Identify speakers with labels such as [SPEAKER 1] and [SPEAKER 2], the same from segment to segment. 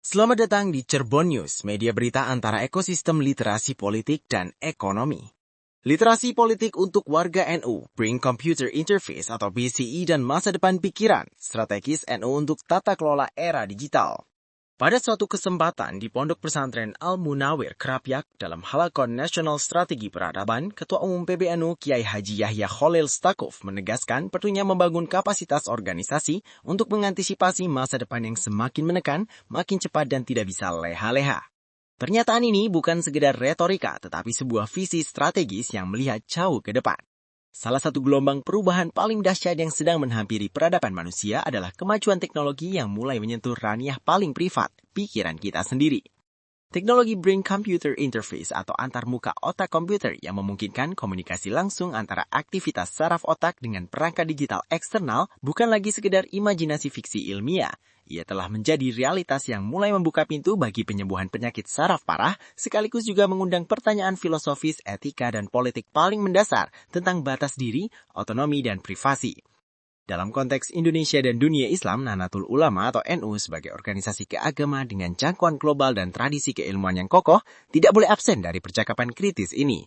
[SPEAKER 1] Selamat datang di Cirebon News, media berita antara ekosistem literasi politik dan ekonomi. Literasi politik untuk warga NU, Brain Computer Interface atau BCI dan masa depan pikiran, strategis NU untuk tata kelola era digital. Pada suatu kesempatan di Pondok Pesantren Al-Munawir, Krapyak, dalam halakon Nasional Strategi Peradaban, Ketua Umum PBNU Kiai Haji Yahya Khalil Stakuf menegaskan perlunya membangun kapasitas organisasi untuk mengantisipasi masa depan yang semakin menekan, makin cepat dan tidak bisa leha-leha. Pernyataan ini bukan sekedar retorika, tetapi sebuah visi strategis yang melihat jauh ke depan. Salah satu gelombang perubahan paling dahsyat yang sedang menghampiri peradaban manusia adalah kemajuan teknologi yang mulai menyentuh ranah paling privat, pikiran kita sendiri. Teknologi Brain Computer Interface atau antarmuka otak komputer yang memungkinkan komunikasi langsung antara aktivitas saraf otak dengan perangkat digital eksternal bukan lagi sekedar imajinasi fiksi ilmiah. Ia telah menjadi realitas yang mulai membuka pintu bagi penyembuhan penyakit saraf parah, sekaligus juga mengundang pertanyaan filosofis, etika, dan politik paling mendasar tentang batas diri, otonomi, dan privasi. Dalam konteks Indonesia dan dunia Islam, Nahdlatul Ulama atau NU sebagai organisasi keagama dengan jangkauan global dan tradisi keilmuan yang kokoh, tidak boleh absen dari percakapan kritis ini.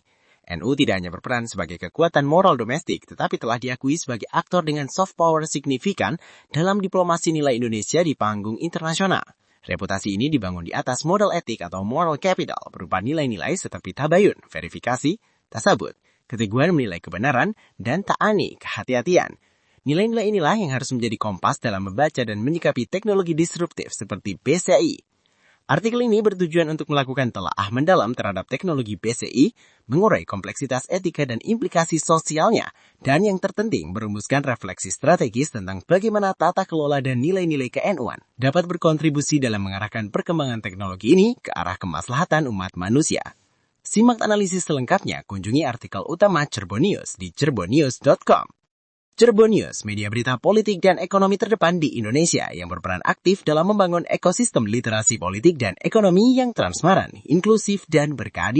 [SPEAKER 1] NU tidak hanya berperan sebagai kekuatan moral domestik, tetapi telah diakui sebagai aktor dengan soft power signifikan dalam diplomasi nilai Indonesia di panggung internasional. Reputasi ini dibangun di atas modal etik atau moral capital, berupa nilai-nilai seperti tabayun, verifikasi, tasabut, keteguhan menilai kebenaran, dan ta'ani, kehati-hatian. Nilai-nilai inilah yang harus menjadi kompas dalam membaca dan menyikapi teknologi disruptif seperti BCI. Artikel ini bertujuan untuk melakukan telaah mendalam terhadap teknologi BCI, mengurai kompleksitas etika dan implikasi sosialnya, dan yang terpenting merumuskan refleksi strategis tentang bagaimana tata kelola dan nilai-nilai ke-NU-an dapat berkontribusi dalam mengarahkan perkembangan teknologi ini ke arah kemaslahatan umat manusia. Simak analisis selengkapnya, kunjungi artikel utama Cirebon News di cirebonnews.com. Cirebon News, media berita politik dan ekonomi terdepan di Indonesia yang berperan aktif dalam membangun ekosistem literasi politik dan ekonomi yang transparan, inklusif, dan berkeadilan.